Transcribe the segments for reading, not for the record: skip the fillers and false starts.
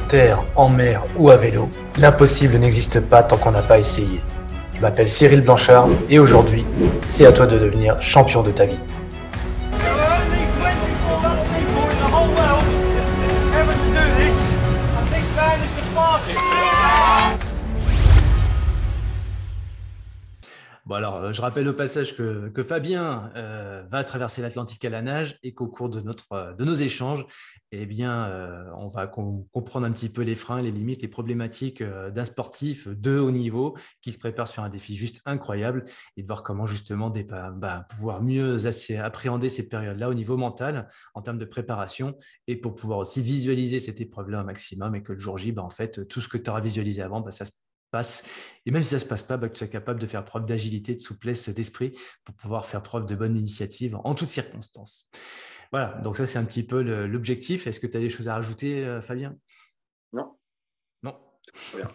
terre, en mer ou à vélo, l'impossible n'existe pas tant qu'on n'a pas essayé. Je m'appelle Cyril Blanchard et aujourd'hui, c'est à toi de devenir champion de ta vie. Bon alors, je rappelle au passage que Fabien va traverser l'Atlantique à la nage et qu'au cours de nos échanges, eh bien, on va comprendre un petit peu les freins, les limites, les problématiques d'un sportif de haut niveau qui se prépare sur un défi juste incroyable et de voir comment justement pouvoir mieux appréhender ces périodes-là au niveau mental en termes de préparation et pour pouvoir aussi visualiser cette épreuve-là au maximum et que le jour J, en fait, tout ce que tu auras visualisé avant, ça se passe. Et même si ça ne se passe pas, que tu sois capable de faire preuve d'agilité, de souplesse d'esprit pour pouvoir faire preuve de bonne initiative en toutes circonstances. Voilà, donc ça, c'est un petit peu l'objectif. Est-ce que tu as des choses à rajouter, Fabien? Non. Non. Bien.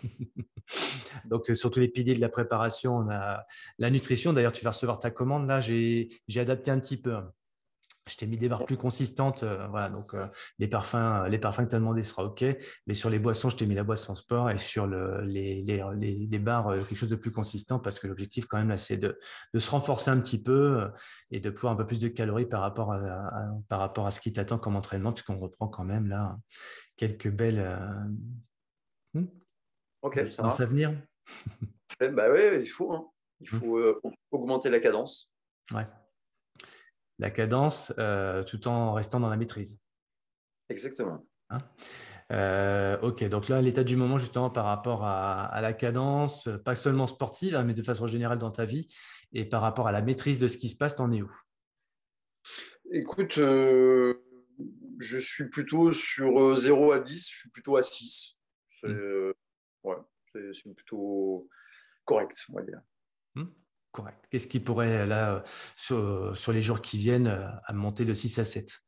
Donc, sur tous les piliers de la préparation, on a la nutrition. D'ailleurs, tu vas recevoir ta commande. Là, j'ai adapté un petit peu. Je t'ai mis des barres plus consistantes. Voilà, donc les parfums que tu as demandé sera OK. Mais sur les boissons, je t'ai mis la boisson sport et sur les barres, quelque chose de plus consistant parce que l'objectif, quand même, là, c'est de se renforcer un petit peu et de pouvoir un peu plus de calories par rapport à ce qui t'attend comme entraînement, puisqu'on reprend quand même là quelques belles Ok, ça distances à va. venir. Bah ouais, il faut, hein. Il faut augmenter la cadence. Ouais. La cadence tout en restant dans la maîtrise. Exactement. Hein. Ok, donc là, l'état du moment, justement, par rapport à la cadence, pas seulement sportive, mais de façon générale dans ta vie, et par rapport à la maîtrise de ce qui se passe, t'en es où? Écoute, je suis plutôt sur 0 à 10, je suis plutôt à 6. C'est Hmm. ouais, c'est plutôt correct, on va dire. Hmm. Correct. Qu'est-ce qui pourrait, là, sur les jours qui viennent, à monter de 6 à 7?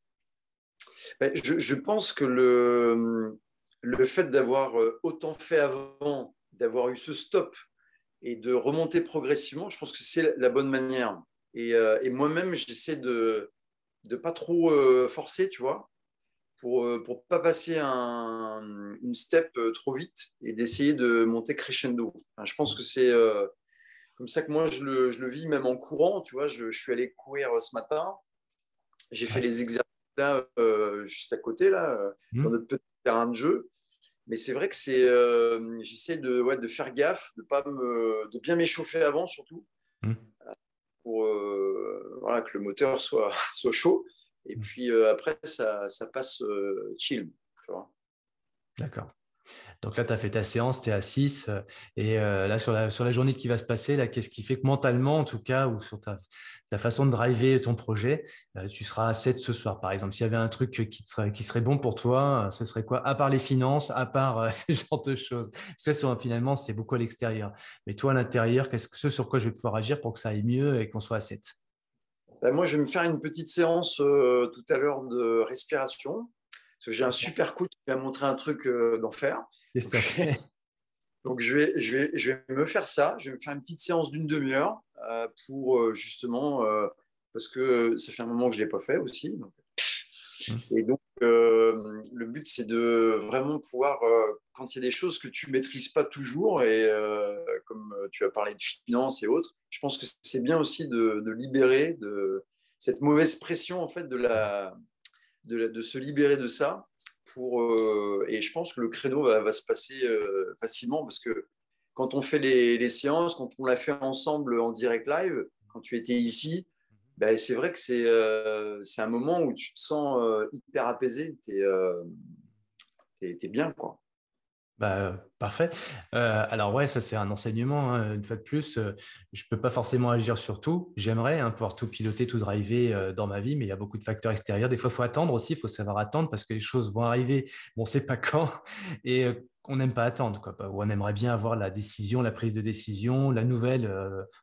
Je pense que le fait d'avoir autant fait avant, d'avoir eu ce stop et de remonter progressivement, je pense que c'est la bonne manière. Et moi-même, j'essaie de ne pas trop forcer, tu vois, pour pas passer une step trop vite et d'essayer de monter crescendo. Enfin, je pense que c'est comme ça que moi, je le vis même en courant, tu vois. Je suis allé courir ce matin, j'ai fait Ouais. les exercices là, juste à côté, là, dans Hmm. notre petit terrain de jeu. Mais c'est vrai que j'essaie de faire gaffe, de bien m'échauffer avant surtout, Hmm. pour voilà, que le moteur soit, soit chaud. Et Hmm. puis après, ça passe chill. Tu vois. D'accord. Donc là, tu as fait ta séance, tu es à 6. Et là, sur la journée qui va se passer, là, qu'est-ce qui fait que mentalement, en tout cas, ou sur ta façon de driver ton projet, tu seras à 7 ce soir, par exemple? S'il y avait un truc qui serait bon pour toi, ce serait quoi? À part les finances, à part ce genre de choses. Finalement, c'est beaucoup à l'extérieur. Mais toi, à l'intérieur, ce sur quoi je vais pouvoir agir pour que ça aille mieux et qu'on soit à 7? Ben, moi, je vais me faire une petite séance tout à l'heure de respiration. Parce que j'ai un D'accord. super coach qui m'a montré un truc d'enfer. Qu'est-ce que tu as fait? Donc, je vais me faire ça. Je vais me faire une petite séance d'une demi-heure pour justement, parce que ça fait un moment que je ne l'ai pas fait aussi. Et donc, le but, c'est de vraiment pouvoir, quand il y a des choses que tu ne maîtrises pas toujours, et comme tu as parlé de finances et autres, je pense que c'est bien aussi de libérer de cette mauvaise pression, en fait, de se libérer de ça. Et je pense que le créneau va se passer facilement parce que quand on fait les séances, quand on l'a fait ensemble en direct live, quand tu étais ici, ben, c'est vrai que c'est un moment où tu te sens hyper apaisé, t'es bien, quoi. Parfait. Alors ouais, ça c'est un enseignement, hein, une fois de plus. Je ne peux pas forcément agir sur tout. J'aimerais pouvoir tout piloter, tout driver dans ma vie, mais il y a beaucoup de facteurs extérieurs. Des fois, il faut attendre aussi, il faut savoir attendre parce que les choses vont arriver, bon, on ne sait pas quand. Et on n'aime pas attendre, quoi, ou on aimerait bien avoir la décision, la prise de décision, la nouvelle,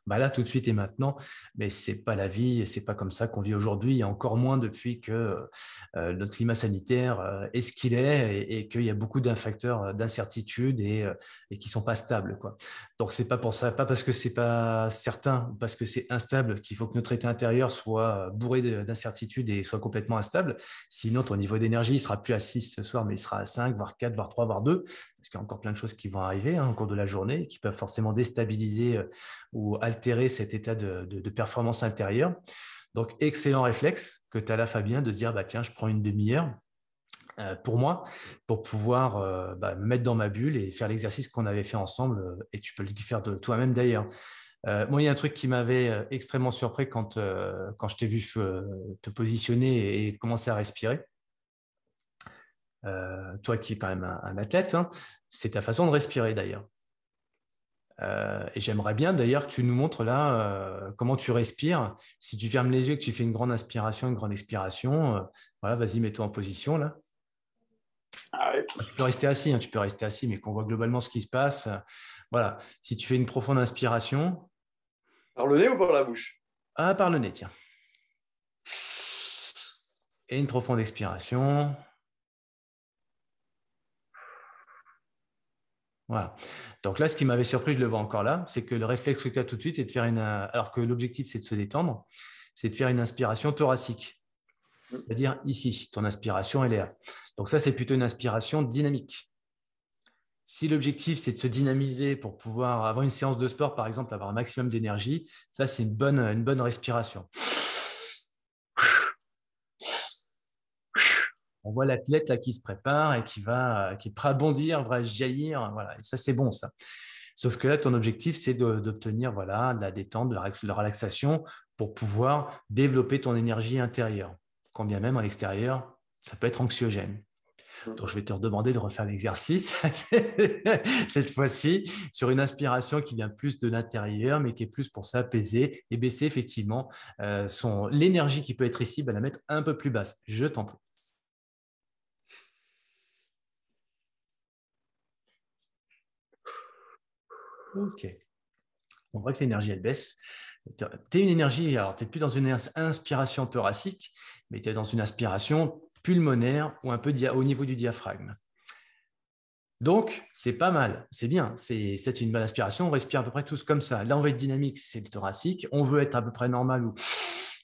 là, tout de suite et maintenant. Mais c'est pas la vie et c'est pas comme ça qu'on vit aujourd'hui, et encore moins depuis que notre climat sanitaire est ce qu'il est et qu'il y a beaucoup d'infacteurs d'incertitude et qui sont pas stables, quoi. Donc, c'est pas pour ça, pas parce que c'est pas certain ou parce que c'est instable qu'il faut que notre état intérieur soit bourré d'incertitude et soit complètement instable. Sinon, ton niveau d'énergie ne sera plus à 6 ce soir, mais il sera à 5, voire 4, voire 3, voire 2, parce qu'il y a encore plein de choses qui vont arriver au cours de la journée, qui peuvent forcément déstabiliser ou altérer cet état de performance intérieure. Donc, excellent réflexe que tu as là, Fabien, de se dire, tiens, je prends une demi-heure pour moi, pour pouvoir me mettre dans ma bulle et faire l'exercice qu'on avait fait ensemble, et tu peux le faire de toi-même d'ailleurs. Moi, il y a un truc qui m'avait extrêmement surpris quand je t'ai vu te positionner et commencer à respirer. Toi qui es quand même un athlète, hein, c'est ta façon de respirer d'ailleurs. Et j'aimerais bien d'ailleurs que tu nous montres là comment tu respires. Si tu fermes les yeux, que tu fais une grande inspiration, une grande expiration, voilà, vas-y, mets-toi en position là. Ah ouais. Tu peux rester assis, hein, tu peux rester assis, mais qu'on voit globalement ce qui se passe. Voilà, si tu fais une profonde inspiration. Par le nez ou par la bouche? Ah, par le nez, tiens. Et une profonde expiration. Voilà. Donc là, ce qui m'avait surpris, je le vois encore là, c'est que le réflexe que tu as tout de suite, c'est de faire alors que l'objectif, c'est de se détendre, c'est de faire une inspiration thoracique. C'est-à-dire ici, ton inspiration, elle est là. Donc ça, c'est plutôt une inspiration dynamique. Si l'objectif, c'est de se dynamiser pour pouvoir avoir une séance de sport, par exemple, avoir un maximum d'énergie, ça, c'est une bonne respiration. On voit l'athlète là qui se prépare et qui est prêt à bondir, prêt à jaillir. Voilà. Et ça, c'est bon, ça. Sauf que là, ton objectif, c'est d'obtenir voilà, de la détente, de la relaxation pour pouvoir développer ton énergie intérieure. Quand bien même à l'extérieur, ça peut être anxiogène. Donc, je vais te redemander de refaire l'exercice cette fois-ci sur une inspiration qui vient plus de l'intérieur, mais qui est plus pour s'apaiser et baisser effectivement l'énergie qui peut être ici, la mettre un peu plus basse. Je t'en prie. Ok. On voit que l'énergie, elle baisse. Tu es une énergie, alors tu n'es plus dans une inspiration thoracique, mais tu es dans une aspiration pulmonaire ou un peu au niveau du diaphragme. Donc, c'est pas mal, c'est bien, c'est une bonne aspiration, on respire à peu près tous comme ça. Là, on va être dynamique, c'est le thoracique. On veut être à peu près normal ou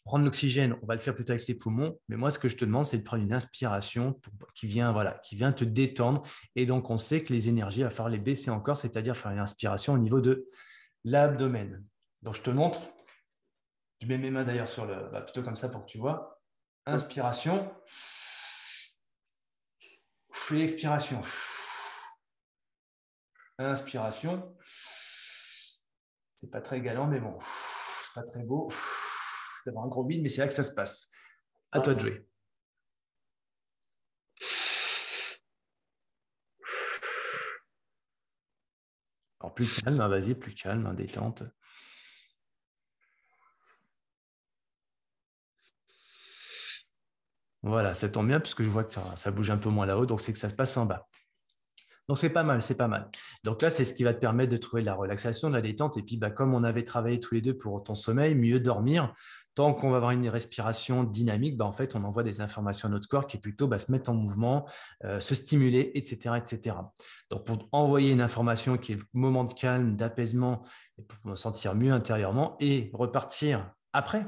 prendre l'oxygène, on va le faire plutôt avec les poumons. Mais moi, ce que je te demande, c'est de prendre une inspiration qui vient te détendre. Et donc, on sait que les énergies, il va falloir les baisser encore, c'est-à-dire faire une inspiration au niveau de l'abdomen. Donc, je te montre. Je mets mes mains d'ailleurs plutôt comme ça pour que tu vois. Inspiration. Et expiration. Inspiration. C'est pas très galant, mais bon, c'est pas très beau. C'est d'avoir un gros bide, mais c'est là que ça se passe. À toi de jouer. Alors, plus calme, hein, vas-y, plus calme, hein, détente. Voilà, ça tombe bien parce que je vois que ça bouge un peu moins là-haut, donc c'est que ça se passe en bas. Donc, c'est pas mal, c'est pas mal. Donc là, c'est ce qui va te permettre de trouver de la relaxation, de la détente. Et puis, comme on avait travaillé tous les deux pour ton sommeil, mieux dormir, tant qu'on va avoir une respiration dynamique, en fait, on envoie des informations à notre corps qui est plutôt se mettre en mouvement, se stimuler, etc., etc. Donc, pour envoyer une information qui est le moment de calme, d'apaisement, et pour me sentir mieux intérieurement et repartir après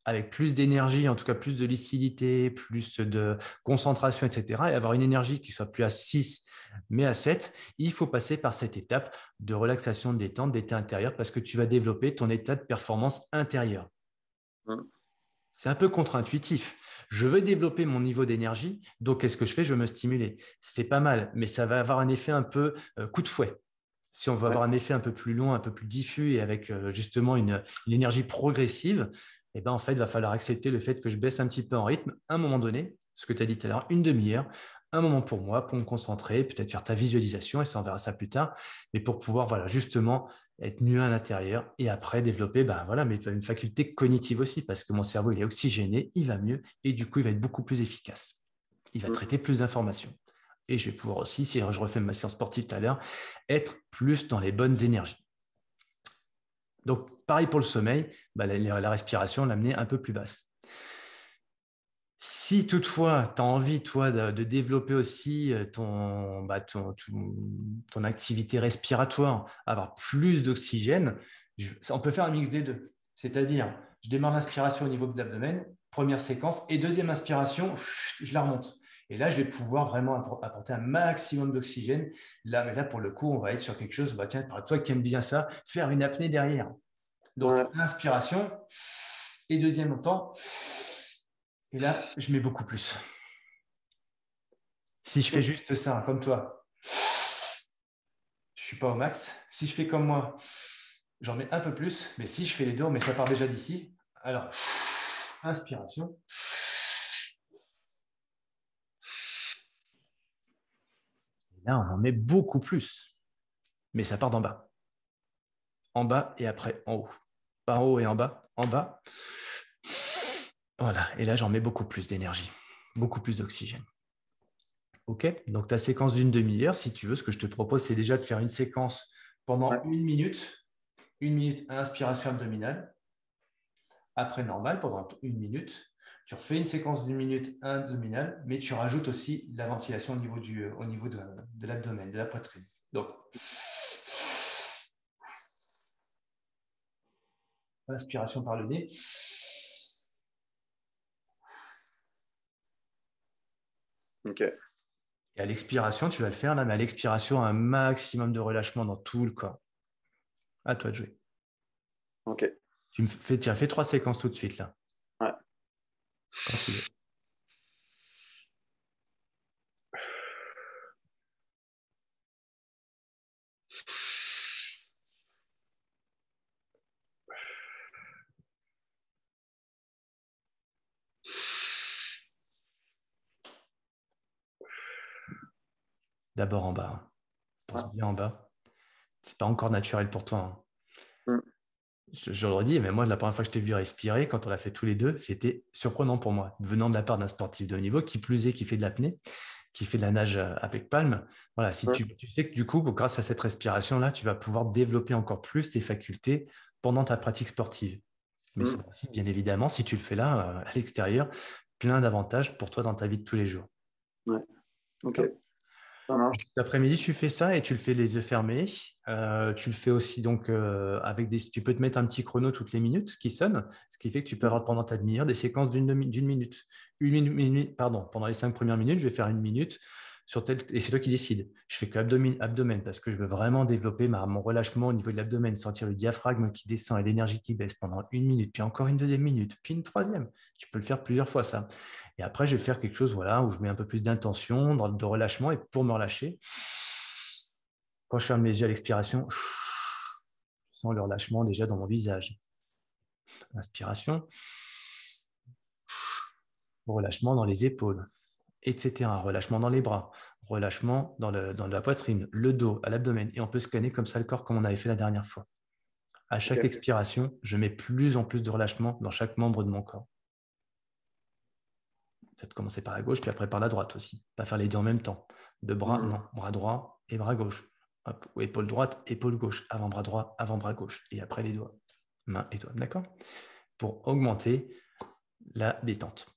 avec plus d'énergie, en tout cas plus de lucidité, plus de concentration, etc., et avoir une énergie qui soit plus à 6, mais à 7, il faut passer par cette étape de relaxation, de détente, d'état intérieur, parce que tu vas développer ton état de performance intérieure. C'est un peu contre-intuitif. Je veux développer mon niveau d'énergie, donc qu'est-ce que je fais? Je veux me stimuler. C'est pas mal, mais ça va avoir un effet un peu coup de fouet. Si on veut avoir un effet un peu plus long, un peu plus diffus et avec justement une énergie progressive, en fait, il va falloir accepter le fait que je baisse un petit peu en rythme à un moment donné, ce que tu as dit tout à l'heure, une demi-heure, un moment pour moi, pour me concentrer, peut-être faire ta visualisation, et ça, on verra ça plus tard, mais pour pouvoir justement être mieux à l'intérieur et après développer mais une faculté cognitive aussi, parce que mon cerveau, il est oxygéné, il va mieux et du coup, il va être beaucoup plus efficace. Il va traiter plus d'informations. et je vais pouvoir aussi, si je refais ma séance sportive tout à l'heure, être plus dans les bonnes énergies. Donc, pareil pour le sommeil, la respiration, l'amener un peu plus basse. Si toutefois, tu as envie, toi, de développer aussi ton activité respiratoire, avoir plus d'oxygène, on peut faire un mix des deux. C'est-à-dire, je démarre l'inspiration au niveau de l'abdomen, première séquence, et deuxième inspiration, je la remonte. Et là, je vais pouvoir vraiment apporter un maximum d'oxygène. Là, pour le coup, on va être sur quelque chose, tiens, toi qui aimes bien ça, faire une apnée derrière. Donc, inspiration, et deuxième temps, et là, je mets beaucoup plus. Si je fais juste ça, comme toi, je ne suis pas au max. Si je fais comme moi, j'en mets un peu plus. Mais si je fais les deux, mais ça part déjà d'ici. Alors, inspiration. Et là, on en met beaucoup plus. Mais ça part d'en bas. En bas et après en haut. Pas en haut et en bas. En bas. Voilà. Et là, j'en mets beaucoup plus d'énergie. Beaucoup plus d'oxygène. OK, donc ta séquence d'une demi-heure, si tu veux, ce que je te propose, c'est déjà de faire une séquence pendant une minute inspiration abdominale, après normal pendant une minute. Tu refais une séquence d'une minute abdominale, mais tu rajoutes aussi la ventilation au niveau de l'abdomen, de la poitrine. Donc, inspiration par le nez. OK. Et à l'expiration, tu vas le faire là, mais à l'expiration, un maximum de relâchement dans tout le corps. À toi de jouer. OK. Tu as fait 3 séquences tout de suite là. Ouais. Quand tu veux. D'abord en bas. Pense bien en bas. C'est pas encore naturel pour toi. Je le redis, mais moi, la première fois que je t'ai vu respirer, quand on l'a fait tous les deux, c'était surprenant pour moi, venant de la part d'un sportif de haut niveau, qui plus est, qui fait de l'apnée, qui fait de la nage avec palme. Voilà, si tu sais que du coup, grâce à cette respiration-là, tu vas pouvoir développer encore plus tes facultés pendant ta pratique sportive. Mais c'est aussi, bien évidemment, si tu le fais là, à l'extérieur, plein d'avantages pour toi dans ta vie de tous les jours. Ouais. OK. Cet après-midi, tu fais ça et tu le fais les yeux fermés. Tu le fais aussi donc tu peux te mettre un petit chrono toutes les minutes qui sonne, ce qui fait que tu peux avoir pendant ta demi-heure des séquences d'une minute. Pendant les 5 premières minutes, je vais faire une minute et c'est toi qui décides. Je fais que abdomen parce que je veux vraiment développer mon relâchement au niveau de l'abdomen, sentir le diaphragme qui descend et l'énergie qui baisse pendant une minute, puis encore une deuxième minute, puis une troisième. Tu peux le faire plusieurs fois ça. Et après, je vais faire quelque chose où je mets un peu plus d'intention, de relâchement. Et pour me relâcher, quand je ferme les yeux à l'expiration, je sens le relâchement déjà dans mon visage. Inspiration, relâchement dans les épaules, etc. Relâchement dans les bras, relâchement dans la poitrine, le dos, à l'abdomen. Et on peut scanner comme ça le corps comme on avait fait la dernière fois. À chaque expiration, je mets plus en plus de relâchement dans chaque membre de mon corps. Peut-être commencer par la gauche, puis après par la droite aussi. Pas faire les deux en même temps. Deux bras, non. Bras droit et bras gauche. Hop. Épaule droite, épaule gauche. Avant-bras droit, avant-bras gauche. Et après les doigts. Main et doigts. D'accord? Pour augmenter la détente.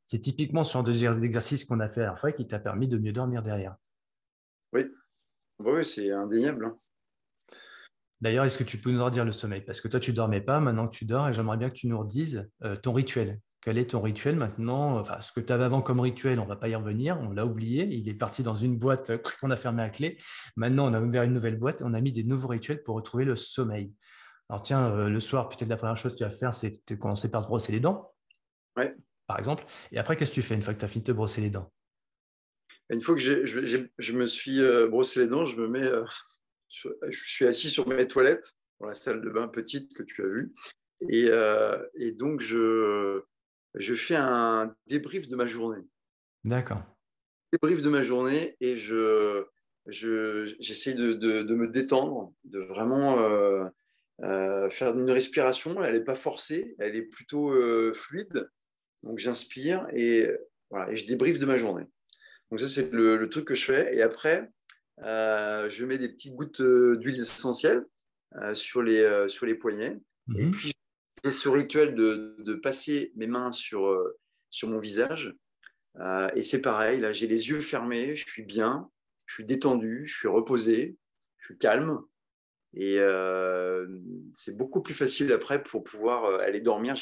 C'est typiquement ce genre d'exercice qu'on a fait à la fois qui t'a permis de mieux dormir derrière. Oui, oui, c'est indéniable. D'ailleurs, est-ce que tu peux nous redire le sommeil? Parce que toi, tu ne dormais pas, maintenant que tu dors, et j'aimerais bien que tu nous redises ton rituel. Quel est ton rituel maintenant? Enfin, ce que tu avais avant comme rituel, on ne va pas y revenir, on l'a oublié. Il est parti dans une boîte qu'on a fermée à clé. Maintenant, on a ouvert une nouvelle boîte, on a mis des nouveaux rituels pour retrouver le sommeil. Alors tiens, le soir, peut-être la première chose que tu vas faire, c'est de commencer par se brosser les dents, par exemple. Et après, qu'est-ce que tu fais une fois que tu as fini de te brosser les dents? Une fois que je me suis brossé les dents, je suis assis sur mes toilettes, dans la salle de bain petite que tu as vue. Et donc, je fais un débrief de ma journée. D'accord. Débrief de ma journée et j'essaie de me détendre, de vraiment faire une respiration. Elle n'est pas forcée, elle est plutôt fluide. Donc, j'inspire et, voilà, et je débriefe de ma journée. Donc ça, c'est le truc que je fais. Et après, je mets des petites gouttes d'huile essentielle sur les poignets. Et Mhm. puis, j'ai ce rituel de passer mes mains sur mon visage. Et c'est pareil, là, j'ai les yeux fermés, je suis bien, je suis détendu, je suis reposé, je suis calme. Et c'est beaucoup plus facile après pour pouvoir aller dormir. Il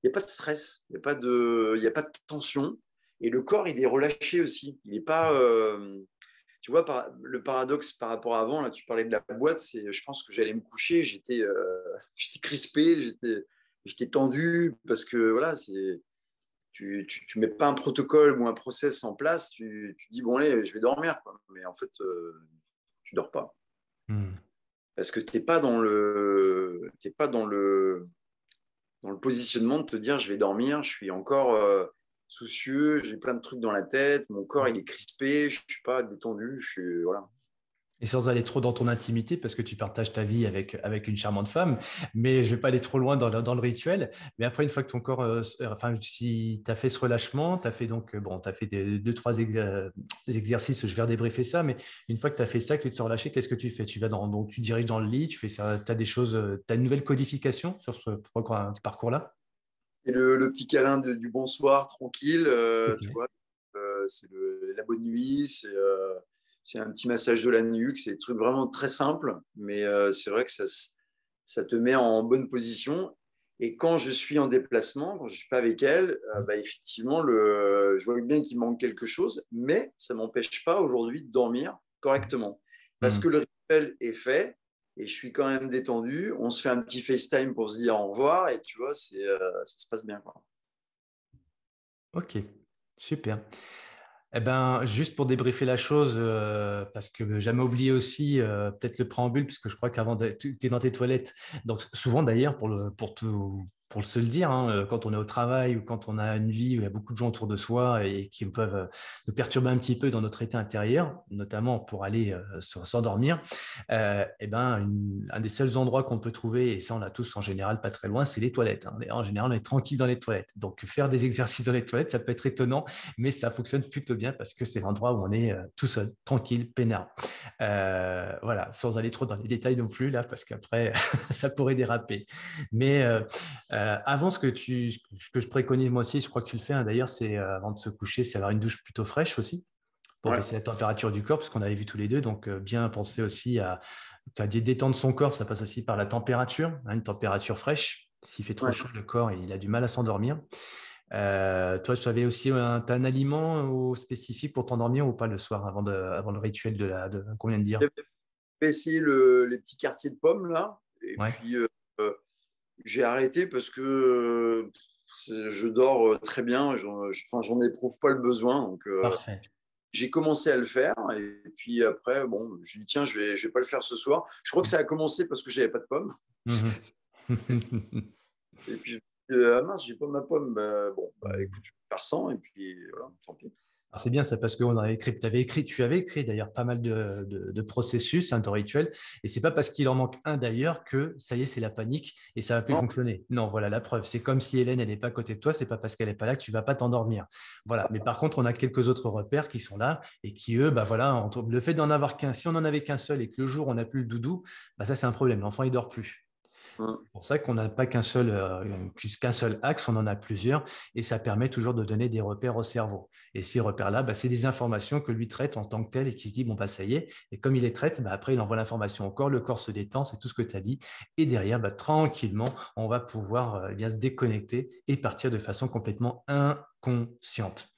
n'y a pas de stress, il y a pas de tension. Et le corps, il est relâché aussi. Il n'est pas, tu vois, le paradoxe par rapport à avant, là, tu parlais de la boîte, je pense que j'allais me coucher, j'étais crispé, j'étais tendu parce que voilà, tu mets pas un protocole ou un process en place, tu dis bon allez, je vais dormir, quoi. Mais en fait, tu dors pas Mhm. parce que t'es pas dans le positionnement de te dire je vais dormir, je suis encore soucieux, j'ai plein de trucs dans la tête, mon corps il est crispé, je suis pas détendu, voilà. Et sans aller trop dans ton intimité, parce que tu partages ta vie avec une charmante femme, mais je ne vais pas aller trop loin dans le rituel. Mais après, une fois que ton corps, enfin, si tu as fait ce relâchement, tu as fait donc, bon, tu as fait deux, trois exercices, je vais débriefer ça, mais une fois que tu as fait ça, que tu te sens relâché, qu'est-ce que tu fais? Donc, tu diriges dans le lit, tu fais ça, tu as des choses, tu as une nouvelle codification sur ce parcours-là? Et le petit câlin du bonsoir tranquille, Ok. tu vois, c'est la bonne nuit, c'est un petit massage de la nuque, c'est des trucs vraiment très simples, mais c'est vrai que ça te met en bonne position. Et quand je suis en déplacement, quand je ne suis pas avec elle, bah, effectivement, je vois bien qu'il manque quelque chose, mais ça ne m'empêche pas aujourd'hui de dormir correctement. Parce Hmm. que le rituel est fait et je suis quand même détendu. On se fait un petit FaceTime pour se dire au revoir et tu vois, ça se passe bien, quoi. Ok, super. Eh ben, juste pour débriefer la chose, parce que jamais oublié aussi peut-être le préambule, puisque je crois qu'avant, tu es dans tes toilettes. Donc souvent d'ailleurs, pour se le dire, hein, quand on est au travail ou quand on a une vie où il y a beaucoup de gens autour de soi et qui peuvent nous perturber un petit peu dans notre état intérieur, notamment pour aller s'endormir, eh ben, un des seuls endroits qu'on peut trouver, et ça on a tous en général pas très loin, c'est les toilettes, hein. En général, on est tranquille dans les toilettes. Donc faire des exercices dans les toilettes, ça peut être étonnant, mais ça fonctionne plutôt bien parce que c'est l'endroit où on est tout seul, tranquille, peinard. Voilà, sans aller trop dans les détails non plus, là, parce qu'après, ça pourrait déraper. Mais avant, ce que je préconise moi aussi, je crois que tu le fais, hein, d'ailleurs, c'est avant de se coucher, c'est avoir une douche plutôt fraîche aussi pour Ouais. baisser la température du corps, parce qu'on avait vu tous les deux. Donc, bien penser aussi à détendre son corps, ça passe aussi par la température, hein, une température fraîche. S'il fait trop Ouais. chaud, le corps, il a du mal à s'endormir. Toi, tu avais aussi t'as un aliment spécifique pour t'endormir ou pas le soir avant le rituel qu'on vient de dire? J'avais essayé les petits quartiers de pommes là, et Ouais, puis j'ai arrêté parce que je dors très bien, enfin, j'en éprouve pas le besoin, donc parfait. j'ai commencé à le faire, et puis après, bon, je dit tiens, je vais pas le faire ce soir. Je crois que ça a commencé parce que j'avais pas de pommes, Mhm. et puis je me suis dit, ah mince, j'ai pas ma pomme, bon, bah écoute, je vais faire sans, et puis voilà, tant pis. Alors, c'est bien ça parce qu'on avait écrit, tu avais écrit d'ailleurs pas mal de processus, hein, de rituels, et c'est pas parce qu'il en manque un d'ailleurs que ça y est, c'est la panique et ça va plus Non, fonctionner. Non, voilà la preuve. C'est comme si Hélène, elle n'est pas à côté de toi, c'est pas parce qu'elle n'est pas là que tu vas pas t'endormir. Voilà. Mais par contre, on a quelques autres repères qui sont là et qui, eux, bah voilà, le fait d'en avoir qu'un, si on en avait qu'un seul et que le jour on n'a plus le doudou, bah ça c'est un problème. L'enfant il dort plus. hein, C'est pour ça qu'on n'a pas qu'un seul axe, on en a plusieurs, et ça permet toujours de donner des repères au cerveau. Et ces repères-là, bah, c'est des informations que lui traite en tant que tel et qui se dit, bon, bah, ça y est. Et comme il les traite, bah, après, il envoie l'information au corps, le corps se détend, c'est tout ce que tu as dit. Et derrière, bah, tranquillement, on va pouvoir bien se déconnecter et partir de façon complètement inconsciente.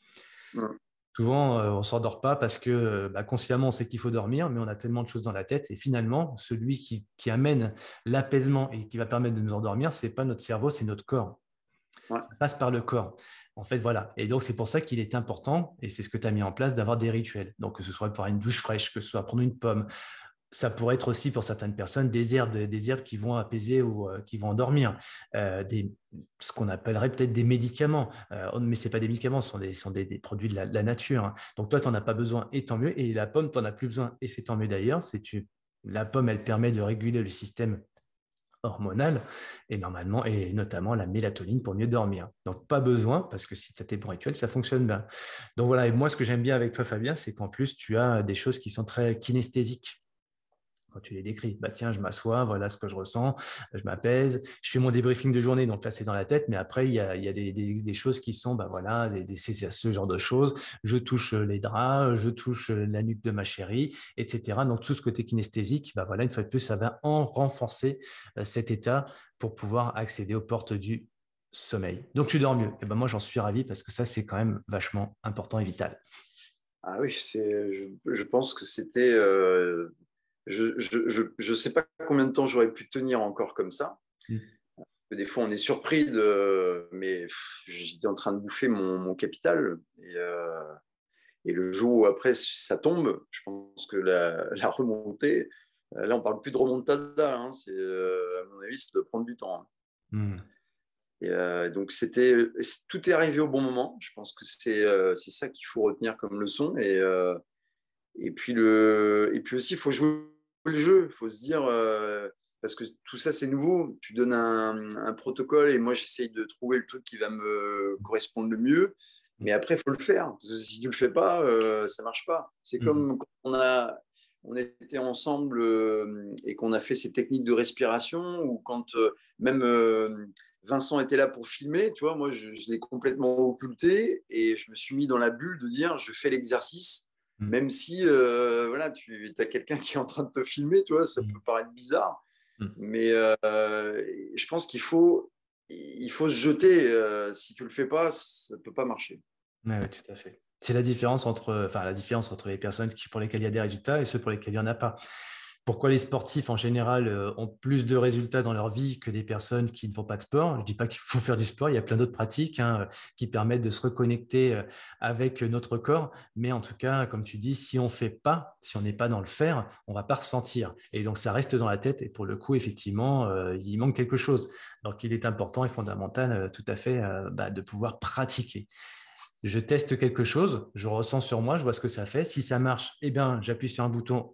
hein. Souvent, on ne s'endort pas parce que bah, consciemment, on sait qu'il faut dormir, mais on a tellement de choses dans la tête. Et finalement, celui qui amène l'apaisement et qui va permettre de nous endormir, ce n'est pas notre cerveau, c'est notre corps. Ouais. Ça passe par le corps. En fait, voilà. Et donc, c'est pour ça qu'il est important, et c'est ce que tu as mis en place, d'avoir des rituels. Donc, que ce soit pour une douche fraîche, que ce soit prendre une pomme, ça pourrait être aussi pour certaines personnes des herbes qui vont apaiser ou qui vont endormir, ce qu'on appellerait peut-être des médicaments, mais ce n'est pas des médicaments, ce sont des produits de la nature, hein. Donc toi, tu n'en as pas besoin et tant mieux, et la pomme, tu n'en as plus besoin et c'est tant mieux d'ailleurs. La pomme, elle permet de réguler le système hormonale, et normalement, et notamment la mélatonine pour mieux dormir. Donc, pas besoin, parce que si tu as tes bons rituels, ça fonctionne bien. Donc voilà, et moi, ce que j'aime bien avec toi, Fabien, c'est qu'en plus, tu as des choses qui sont très kinesthésiques. Quand tu les décris, bah tiens, je m'assois, voilà ce que je ressens, je m'apaise, je fais mon débriefing de journée, donc là c'est dans la tête, mais après il y a des choses qui sont, bah voilà, c'est ce genre de choses. Je touche les draps, je touche la nuque de ma chérie, etc. Donc tout ce côté kinesthésique, bah voilà, une fois de plus, ça va en renforcer cet état pour pouvoir accéder aux portes du sommeil. Donc tu dors mieux. Et ben moi j'en suis ravi parce que ça c'est quand même vachement important et vital. Ah oui, je pense que c'était. Je sais pas combien de temps j'aurais pu tenir encore comme ça. Mm. Des fois, on est surpris mais j'étais en train de bouffer mon capital. Et le jour où après ça tombe, je pense que la remontée, là, on parle plus de remontada. Hein, à mon avis, ça doit prendre du temps. Hein. Mm. Donc, tout est arrivé au bon moment. Je pense que c'est ça qu'il faut retenir comme leçon. Et puis aussi, il faut jouer le jeu. Il faut se dire, parce que tout ça, c'est nouveau. Tu donnes un protocole et moi, j'essaye de trouver le truc qui va me correspondre le mieux. Mais après, il faut le faire. Parce que si tu ne le fais pas, ça ne marche pas. C'est Mm. comme quand on était ensemble et qu'on a fait ces techniques de respiration ou quand même Vincent était là pour filmer, tu vois, moi, je l'ai complètement occulté et je me suis mis dans la bulle de dire, je fais l'exercice Mm. même si voilà, tu as quelqu'un qui est en train de te filmer, tu vois, ça peut Mm. paraître bizarre, Mm. mais je pense il faut se jeter. Si tu le fais pas, ça peut pas marcher. Ouais, ouais, tout à fait. C'est la différence entre les personnes pour lesquelles il y a des résultats et ceux pour lesquels il n'y en a pas. Pourquoi les sportifs, en général, ont plus de résultats dans leur vie que des personnes qui ne font pas de sport? Je ne dis pas qu'il faut faire du sport, il y a plein d'autres pratiques qui permettent de se reconnecter avec notre corps. Mais en tout cas, comme tu dis, si on ne fait pas, si on n'est pas dans le faire, on ne va pas ressentir. Et donc, ça reste dans la tête. Et pour le coup, effectivement, il manque quelque chose. Donc, il est important et fondamental, tout à fait, de pouvoir pratiquer. Je teste quelque chose, je ressens sur moi, je vois ce que ça fait. Si ça marche, eh bien, j'appuie sur un bouton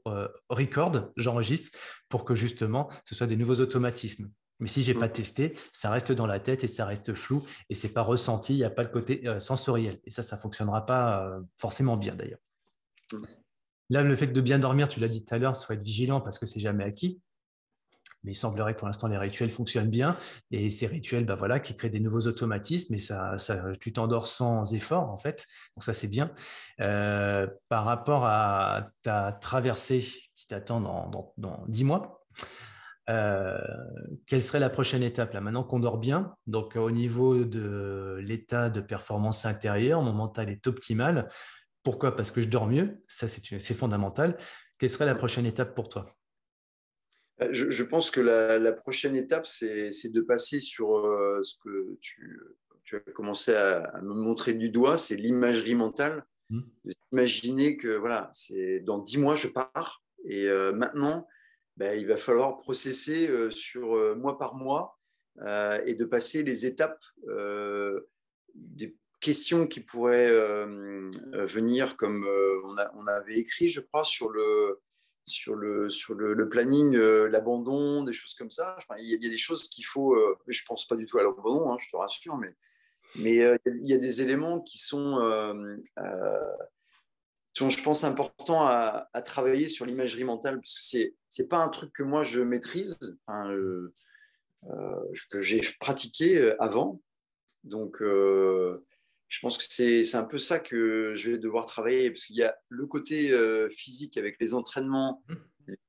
record, j'enregistre pour que justement ce soit des nouveaux automatismes. Mais si je n'ai pas testé, ça reste dans la tête et ça reste flou et c'est pas ressenti, il n'y a pas le côté sensoriel. Et ça ne fonctionnera pas forcément bien d'ailleurs. Là, le fait de bien dormir, tu l'as dit tout à l'heure, il faut être vigilant parce que c'est jamais acquis. Mais il semblerait que pour l'instant, les rituels fonctionnent bien. Et ces rituels, bah voilà, qui créent des nouveaux automatismes, et tu t'endors sans effort, en fait. Donc ça, c'est bien. Par rapport à ta traversée qui t'attend dans 10 mois, euh, quelle serait la prochaine étape là, maintenant qu'on dort bien? Donc, au niveau de l'état de performance intérieure, mon mental est optimal. Pourquoi? Parce que je dors mieux. Ça, c'est fondamental. Quelle serait la prochaine étape pour toi? Je pense que la prochaine étape, c'est de passer sur ce que tu as commencé à me montrer du doigt, c'est l'imagerie mentale. Hmm. D'imaginer que voilà, c'est dans 10 mois, je pars. Et maintenant, ben, il va falloir processer sur mois par mois et de passer les étapes des questions qui pourraient venir, comme on avait écrit, je crois, sur le planning, l'abandon, des choses comme ça. Enfin, il y a des choses qu'il faut. Je ne pense pas du tout à l'abandon, hein, je te rassure, mais il y a des éléments qui sont, je pense, importants à travailler sur l'imagerie mentale, parce que c'est pas un truc que moi je maîtrise, hein, que j'ai pratiqué avant. Donc, je pense que c'est un peu ça que je vais devoir travailler, parce qu'il y a le côté physique avec les entraînements,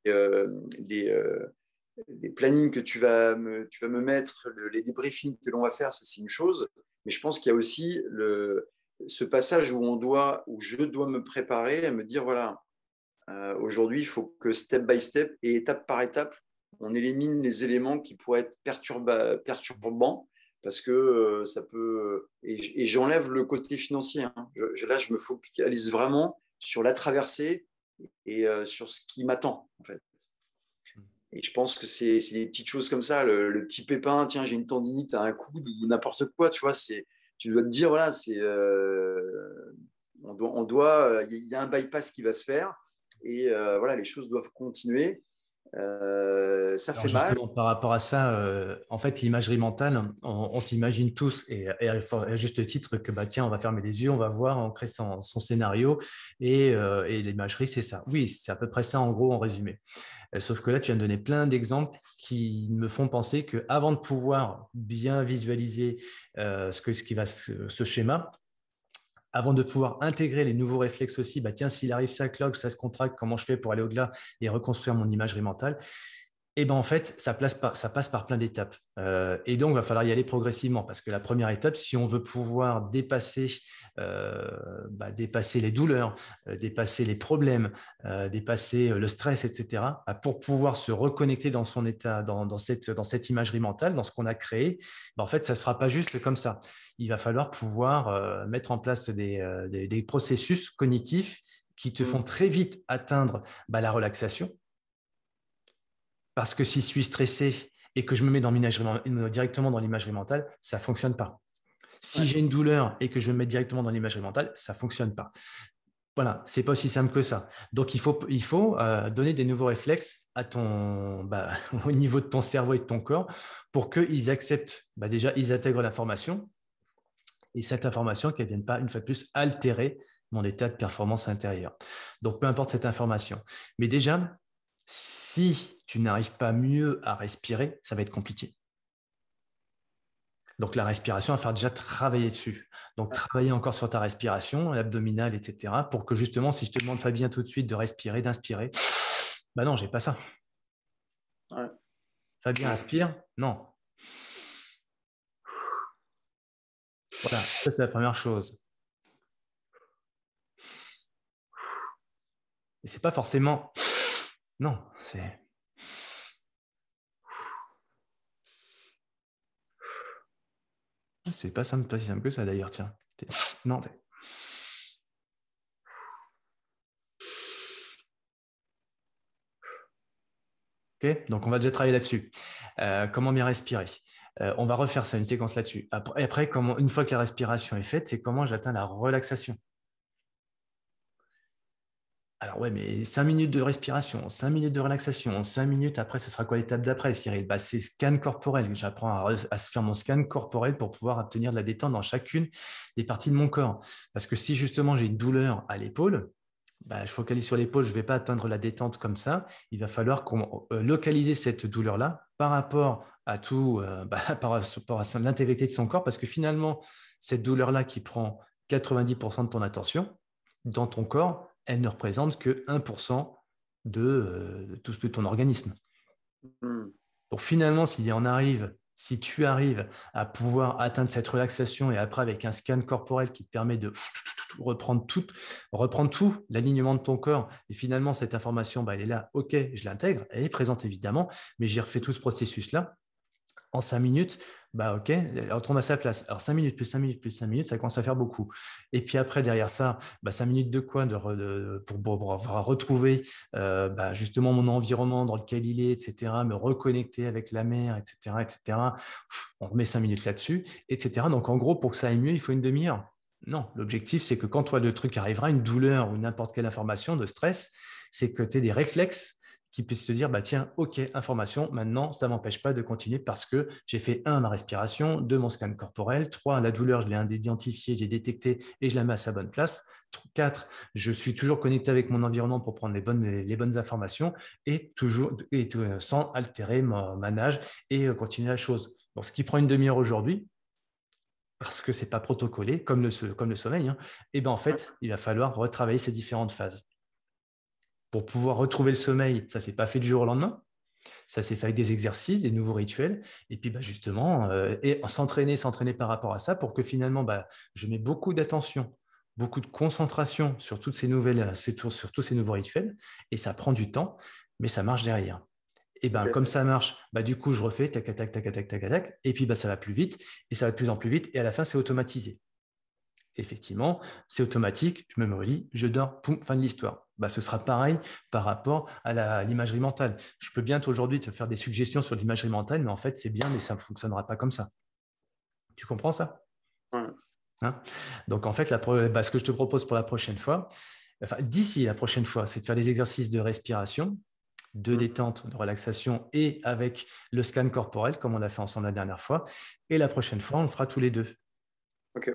euh, les, euh, les plannings que tu vas me mettre, les débriefings que l'on va faire, ça c'est une chose. Mais je pense qu'il y a aussi ce passage où je dois me préparer à me dire, voilà, aujourd'hui, il faut que step by step et étape par étape, on élimine les éléments qui pourraient être perturbants parce que ça peut. Et j'enlève le côté financier. Hein. Là, je me focalise vraiment sur la traversée et sur ce qui m'attend, en fait. Et je pense que c'est des petites choses comme ça, le petit pépin, tiens, j'ai une tendinite à un coude ou n'importe quoi, tu vois, tu dois te dire, voilà, il y a un bypass qui va se faire et voilà, les choses doivent continuer. Ça Alors fait mal. justement, par rapport à ça, en fait, l'imagerie mentale, on s'imagine tous, à juste titre, que bah, tiens, on va fermer les yeux, on va voir, on crée son scénario, et l'imagerie, c'est ça. Oui, c'est à peu près ça, en gros, en résumé. Sauf que là, tu viens de donner plein d'exemples qui me font penser qu'avant de pouvoir bien visualiser ce qui va, ce schéma, avant de pouvoir intégrer les nouveaux réflexes aussi, bah tiens, s'il arrive ça cloque, ça se contracte, comment je fais pour aller au-delà et reconstruire mon imagerie mentale? Et ben en fait, ça passe par plein d'étapes. Et donc, il va falloir y aller progressivement parce que la première étape, si on veut pouvoir dépasser les douleurs, dépasser les problèmes, dépasser le stress, etc., bah, pour pouvoir se reconnecter dans son état, dans cette imagerie mentale, dans ce qu'on a créé, bah, en fait, ça ne se fera pas juste comme ça. Il va falloir pouvoir mettre en place des processus cognitifs qui te font Mm. très vite atteindre bah, la relaxation. Parce que si je suis stressé et que je me mets directement dans l'imagerie mentale, ça ne fonctionne pas. Si Ouais. j'ai une douleur et que je me mets directement dans l'imagerie mentale, ça ne fonctionne pas. Voilà, c'est pas aussi simple que ça. Donc, il faut donner des nouveaux réflexes au niveau de ton cerveau et de ton corps pour qu'ils acceptent, déjà, ils intègrent l'information et cette information qu'elle ne vienne pas, une fois de plus, altérer mon état de performance intérieure. Donc, peu importe cette information. Mais déjà, si tu n'arrives pas mieux à respirer, ça va être compliqué. Donc, la respiration, il va falloir déjà travailler dessus. Donc, Ouais. travailler encore sur ta respiration, l'abdominale, etc. pour que justement, si je te demande, Fabien, tout de suite de respirer, d'inspirer, bah non, j'ai pas ça. Ouais. Fabien, inspire. Non. Voilà, ça, c'est la première chose. Et c'est pas forcément. Non, c'est pas simple, pas si simple que ça d'ailleurs, tiens. Non, ok. Donc, on va déjà travailler là-dessus. Comment bien respirer? On va refaire ça, une séquence là-dessus. Après, une fois que la respiration est faite, c'est comment j'atteins la relaxation. Alors ouais, mais 5 minutes de respiration, 5 minutes de relaxation, 5 minutes après, ce sera quoi l'étape d'après, Cyril? Bah, c'est scan corporel. J'apprends à se faire mon scan corporel pour pouvoir obtenir de la détente dans chacune des parties de mon corps. Parce que si justement j'ai une douleur à l'épaule, bah, je focalise sur l'épaule, je ne vais pas atteindre la détente comme ça. Il va falloir localiser cette douleur-là par rapport à tout, par rapport à l'intégrité de son corps, parce que finalement, cette douleur-là qui prend 90% de ton attention dans ton corps, elle ne représente que 1% de tout de ton organisme. Mm. Donc finalement, si tu arrives à pouvoir atteindre cette relaxation et après avec un scan corporel qui te permet de reprendre tout l'alignement de ton corps, et finalement cette information, bah, elle est là, ok, je l'intègre, elle est présente évidemment, mais j'ai refait tout ce processus-là en 5 minutes, bah ok, elle retourne à sa place. Alors 5 minutes plus 5 minutes plus 5 minutes, ça commence à faire beaucoup. Et puis après, derrière ça, 5 minutes de quoi pour retrouver justement mon environnement dans lequel il est, etc., me reconnecter avec la mer, etc., etc. On remet 5 minutes là-dessus, etc. Donc en gros, pour que ça aille mieux, il faut une demi-heure. Non, l'objectif, c'est que quand toi, le truc arrivera, une douleur ou n'importe quelle information de stress, c'est que tu aies des réflexes qui puisse te dire, bah tiens, ok, information, maintenant, ça ne m'empêche pas de continuer parce que j'ai fait ma respiration, deux, mon scan corporel, trois, la douleur, je l'ai identifiée, j'ai détecté et je la mets à sa bonne place. Quatre, je suis toujours connecté avec mon environnement pour prendre les bonnes informations et toujours sans altérer ma nage et continuer la chose. Donc, ce qui prend une demi-heure aujourd'hui, parce que ce n'est pas protocolé, comme le sommeil, hein, et ben en fait, il va falloir retravailler ces différentes phases. Pour pouvoir retrouver le sommeil, ça ne s'est pas fait du jour au lendemain. Ça s'est fait avec des exercices, des nouveaux rituels. Et puis justement, et s'entraîner par rapport à ça pour que finalement, je mets beaucoup d'attention, beaucoup de concentration sur toutes ces nouvelles, sur tous ces nouveaux rituels. Et ça prend du temps, mais ça marche derrière. Et Ok. comme ça marche, du coup, je refais tac, tac, tac, tac, tac, tac, tac. Et puis ça va plus vite, et ça va de plus en plus vite. Et à la fin, c'est automatisé. Effectivement, c'est automatique, je me relis, je dors, poum, fin de l'histoire. Ce sera pareil par rapport à l'imagerie mentale. Je peux bien aujourd'hui te faire des suggestions sur l'imagerie mentale, mais en fait, c'est bien, mais ça ne fonctionnera pas comme ça. Tu comprends ça? Ouais. Hein? Donc, en fait, ce que je te propose pour la prochaine fois, enfin, d'ici la prochaine fois, c'est de faire des exercices de respiration de détente, de relaxation et avec le scan corporel, comme on a fait ensemble la dernière fois. Et la prochaine fois, on le fera tous les deux. Ok.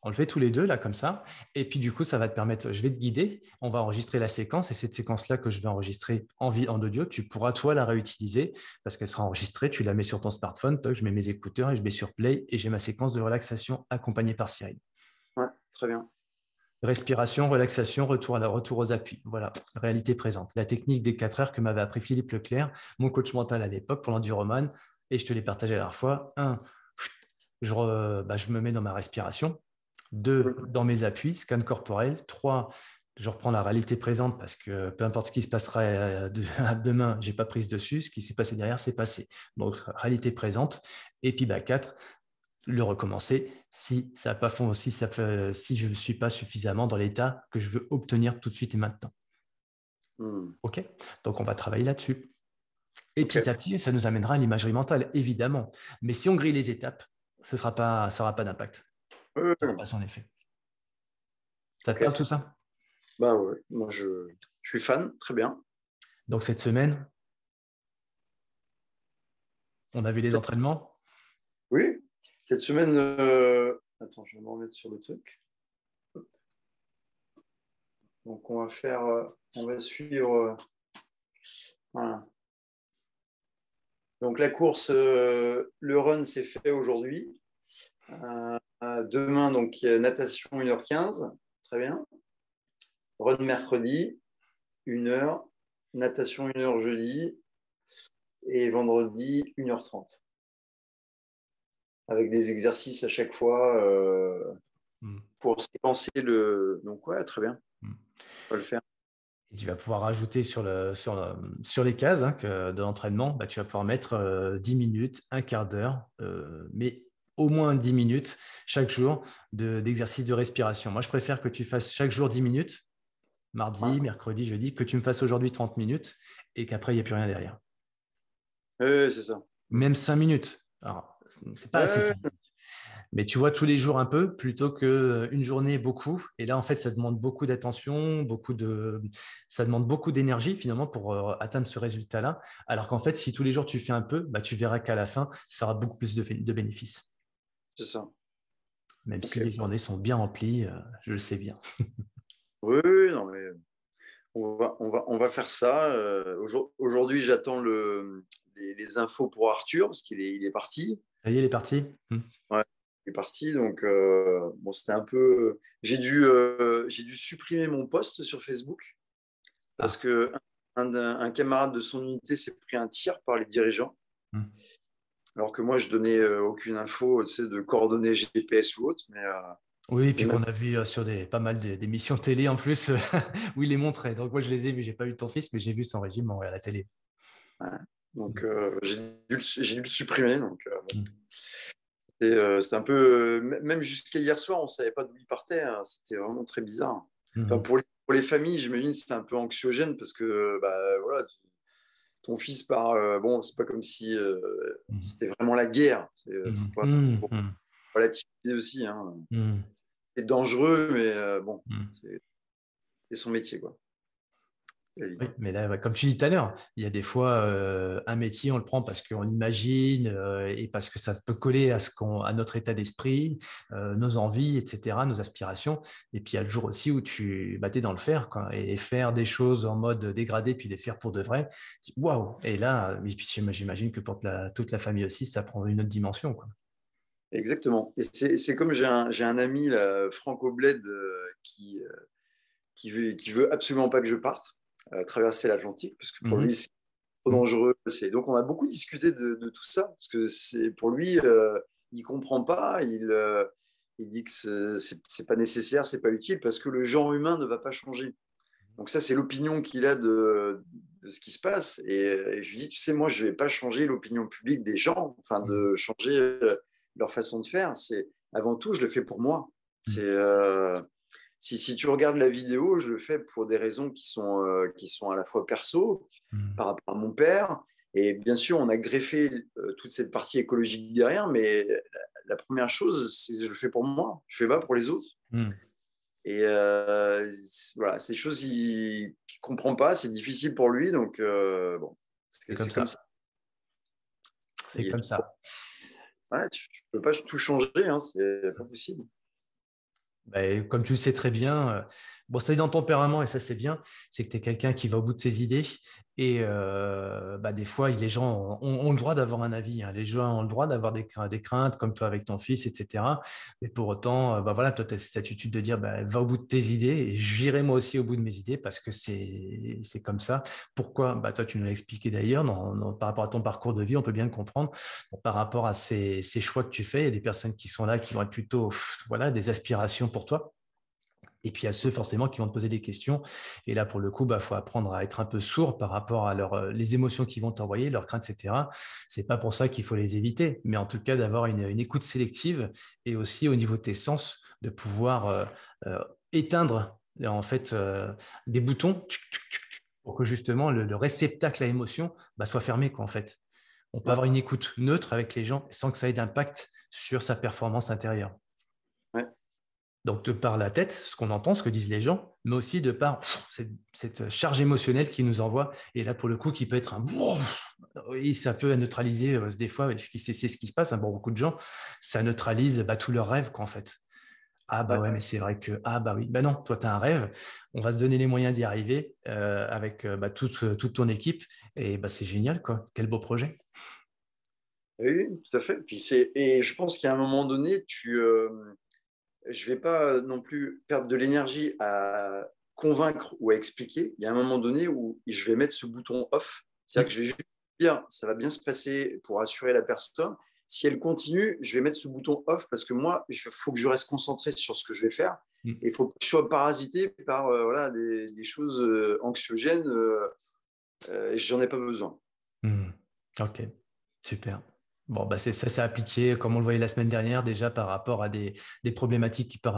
On le fait tous les deux, là, comme ça. Et puis, du coup, ça va te permettre, je vais te guider, on va enregistrer la séquence et cette séquence-là que je vais enregistrer en audio, tu pourras, toi, la réutiliser parce qu'elle sera enregistrée. Tu la mets sur ton smartphone, toc, je mets mes écouteurs et je mets sur play et j'ai ma séquence de relaxation accompagnée par Cyril. Ouais, très bien. Respiration, relaxation, retour aux appuis. Voilà, réalité présente. La technique des 4 heures que m'avait appris Philippe Leclerc, mon coach mental à l'époque pour l'enduroman, et je te l'ai partagé la dernière fois. 1, je me mets dans ma respiration. 2, dans mes appuis, scan corporel. 3, je reprends la réalité présente parce que peu importe ce qui se passera demain, je n'ai pas prise dessus. Ce qui s'est passé derrière, c'est passé. Donc, réalité présente. Et puis, 4, le recommencer si ça pas fond, si je ne suis pas suffisamment dans l'état que je veux obtenir tout de suite et maintenant. OK. Donc, on va travailler là-dessus. Et petit à petit, ça nous amènera à l'imagerie mentale, évidemment. Mais si on grille les étapes, ça n'aura pas d'impact. Ça n'aura pas son effet. Ça te parle tout ça? Bah ouais, moi je suis fan, très bien. Donc, cette semaine, on a vu les entraînements? Oui, cette semaine, attends, je vais me remettre sur le truc. Donc, on va suivre. Voilà. Donc, la course, le run s'est fait aujourd'hui. Demain, donc, il y a natation 1h15, très bien. Run mercredi, 1h. Natation 1h jeudi. Et vendredi, 1h30. Avec des exercices à chaque fois pour séquencer le. Donc, ouais, très bien. On va le faire. Et tu vas pouvoir rajouter sur les cases de l'entraînement, tu vas pouvoir mettre 10 minutes, un quart d'heure, mais au moins 10 minutes chaque jour d'exercice de respiration. Moi, je préfère que tu fasses chaque jour 10 minutes, mardi, mercredi, jeudi, que tu me fasses aujourd'hui 30 minutes et qu'après, il n'y a plus rien derrière. Oui, c'est ça. Même 5 minutes. Alors, c'est pas assez 5 minutes. Mais tu vois tous les jours un peu plutôt qu'une journée beaucoup. Et là, en fait, ça demande beaucoup d'attention, ça demande beaucoup d'énergie finalement pour atteindre ce résultat-là. Alors qu'en fait, si tous les jours tu fais un peu, tu verras qu'à la fin, ça aura beaucoup plus de bénéfices. C'est ça. Même si les journées sont bien remplies, je le sais bien. Oui, non, mais on va faire ça. Aujourd'hui, j'attends les infos pour Arthur parce il est parti. Ça y est, il est parti. Ouais, il est parti. Donc, bon, c'était un peu. J'ai dû supprimer mon post sur Facebook parce que un camarade de son unité s'est pris un tir par les dirigeants. Alors que moi, je donnais aucune info, tu sais, de coordonnées GPS ou autre. Mais, oui, et puis qu'on a vu sur pas mal d'émissions télé en plus où il les montrait. Donc moi, je les ai vus. J'ai pas vu ton fils, mais j'ai vu son régime à la télé. Ouais. Donc, j'ai dû le supprimer. Donc, c'était un peu. Même jusqu'à hier soir, on ne savait pas d'où il partait. Hein. C'était vraiment très bizarre. Enfin, pour les familles, j'imagine que c'était un peu anxiogène parce que voilà, ton fils part. Bon, c'est pas comme si c'était vraiment la guerre. Faut pas relativiser aussi. Hein. C'est dangereux, mais bon, c'est son métier, quoi. Oui, mais là, comme tu dis tout à l'heure, il y a des fois un métier, on le prend parce qu'on l'imagine et parce que ça peut coller à notre état d'esprit, nos envies, etc., nos aspirations. Et puis il y a le jour aussi où tu es dans le faire, quoi, et faire des choses en mode dégradé, puis les faire pour de vrai. Waouh! Et là, j'imagine que pour toute la famille aussi, ça prend une autre dimension, quoi. Exactement. Et c'est comme j'ai un ami, là, Franco Bled, qui veut absolument pas que je parte traverser l'Atlantique, parce que pour lui, c'est trop dangereux. Donc, on a beaucoup discuté de tout ça, parce que pour lui, il comprend pas, il dit que c'est pas nécessaire, c'est pas utile, parce que le genre humain ne va pas changer. Donc ça, c'est l'opinion qu'il a de ce qui se passe. Et je lui dis, tu sais, moi, je vais pas changer l'opinion publique des gens, enfin, de changer leur façon de faire. C'est avant tout, je le fais pour moi. Si tu regardes la vidéo, je le fais pour des raisons qui sont à la fois perso, par rapport à mon père. Et bien sûr, on a greffé toute cette partie écologique derrière, mais la première chose, c'est que je le fais pour moi. Je ne fais pas pour les autres. Et voilà, c'est des choses qu'il ne comprend pas, c'est difficile pour lui. Donc, bon, c'est comme ça. C'est comme ça. Ouais, tu ne peux pas tout changer, hein, c'est pas possible. Bah, comme tu le sais très bien, bon, c'est dans ton tempérament et ça c'est bien, c'est que tu es quelqu'un qui va au bout de ses idées et des fois les gens ont le droit d'avoir un avis, hein. Les gens ont le droit d'avoir des craintes comme toi avec ton fils, etc. Mais pour autant, voilà, toi tu as cette attitude de dire va au bout de tes idées et j'irai moi aussi au bout de mes idées parce que c'est comme ça. Pourquoi? Toi tu nous l'as expliqué d'ailleurs par rapport à ton parcours de vie, on peut bien le comprendre. Bon, par rapport à ces choix que tu fais, il y a des personnes qui sont là qui vont être plutôt voilà, des aspirations pour toi. Et puis, à ceux forcément qui vont te poser des questions. Et là, pour le coup, faut apprendre à être un peu sourd par rapport à les émotions qu'ils vont t'envoyer, leurs craintes, etc. C'est pas pour ça qu'il faut les éviter, mais en tout cas, d'avoir une écoute sélective et aussi au niveau de tes sens, de pouvoir éteindre en fait des boutons pour que justement le réceptacle à émotion soit fermé, quoi, en fait. On peut avoir une écoute neutre avec les gens sans que ça ait d'impact sur sa performance intérieure. Ouais. Donc, de par la tête, ce qu'on entend, ce que disent les gens, mais aussi de par cette charge émotionnelle qu'ils nous envoient. Et là, pour le coup, qui peut être oui, ça peut neutraliser des fois, c'est ce qui se passe, hein, pour beaucoup de gens, ça neutralise tous leurs rêves, quoi, en fait. Ah ouais, mais c'est vrai que, oui, non, toi, tu as un rêve, on va se donner les moyens d'y arriver avec toute ton équipe. Et c'est génial, quoi. Quel beau projet. Oui, tout à fait. Et je pense qu'à un moment donné, je ne vais pas non plus perdre de l'énergie à convaincre ou à expliquer. Il y a un moment donné où je vais mettre ce bouton off. C'est-à-dire que je vais juste dire, ça va bien se passer pour assurer la personne. Si elle continue, je vais mettre ce bouton off parce que moi, il faut que je reste concentré sur ce que je vais faire. Et il faut que je sois parasité par des choses anxiogènes. Et je n'en ai pas besoin. Ok, super. Bon, ça s'est appliqué, comme on le voyait la semaine dernière, déjà par rapport à des problématiques qui peuvent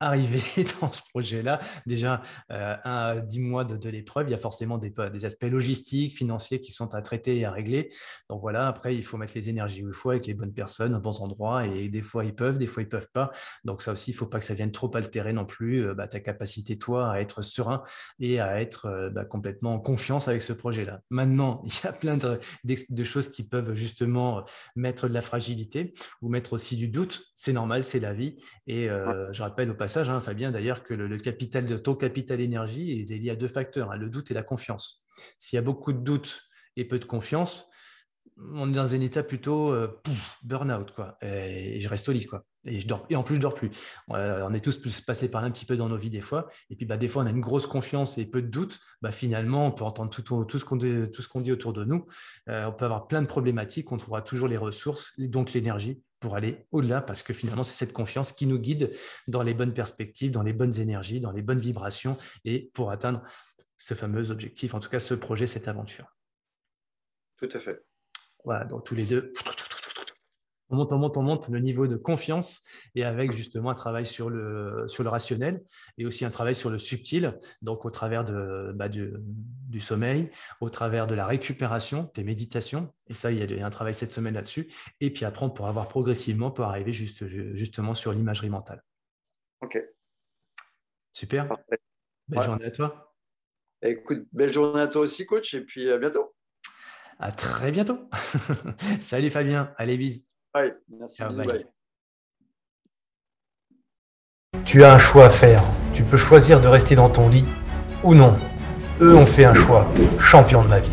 arriver dans ce projet-là. Déjà, 10 mois de l'épreuve, il y a forcément des aspects logistiques, financiers qui sont à traiter et à régler. Donc voilà, après, il faut mettre les énergies où il faut, avec les bonnes personnes, aux bons endroits. Et des fois, ils peuvent pas. Donc ça aussi, il ne faut pas que ça vienne trop altérer non plus ta capacité, toi, à être serein et à être complètement en confiance avec ce projet-là. Maintenant, il y a plein de choses qui peuvent justement mettre de la fragilité ou mettre aussi du doute. C'est normal, c'est la vie. Et je rappelle au passage, Fabien, d'ailleurs, que ton capital énergie est lié à 2 facteurs, le doute et la confiance. S'il y a beaucoup de doute et peu de confiance, on est dans un état plutôt burn-out, quoi. Et je reste au lit, quoi. Et en plus, je dors plus. On est tous passés par là un petit peu dans nos vies des fois. Et puis, des fois, on a une grosse confiance et peu de doute. Finalement, on peut entendre tout ce qu'on dit autour de nous. On peut avoir plein de problématiques. On trouvera toujours les ressources, donc l'énergie pour aller au-delà, parce que finalement, c'est cette confiance qui nous guide dans les bonnes perspectives, dans les bonnes énergies, dans les bonnes vibrations et pour atteindre ce fameux objectif, en tout cas ce projet, cette aventure. Tout à fait. Voilà, donc tous les deux, on monte le niveau de confiance et avec justement un travail sur le rationnel et aussi un travail sur le subtil, donc au travers du sommeil, au travers de la récupération, des méditations. Et ça, il y a un travail cette semaine là-dessus. Et puis après, on pourra voir progressivement pour arriver justement sur l'imagerie mentale. Ok. Super. Parfait. Belle journée à toi. Écoute, belle journée à toi aussi, coach, et puis à bientôt. À très bientôt. Salut Fabien. Allez, bisous. Allez, merci. Ciao, bisous, bye. bye. Tu as un choix à faire. Tu peux choisir de rester dans ton lit ou non. Eux ont fait un choix. Champion de ma vie.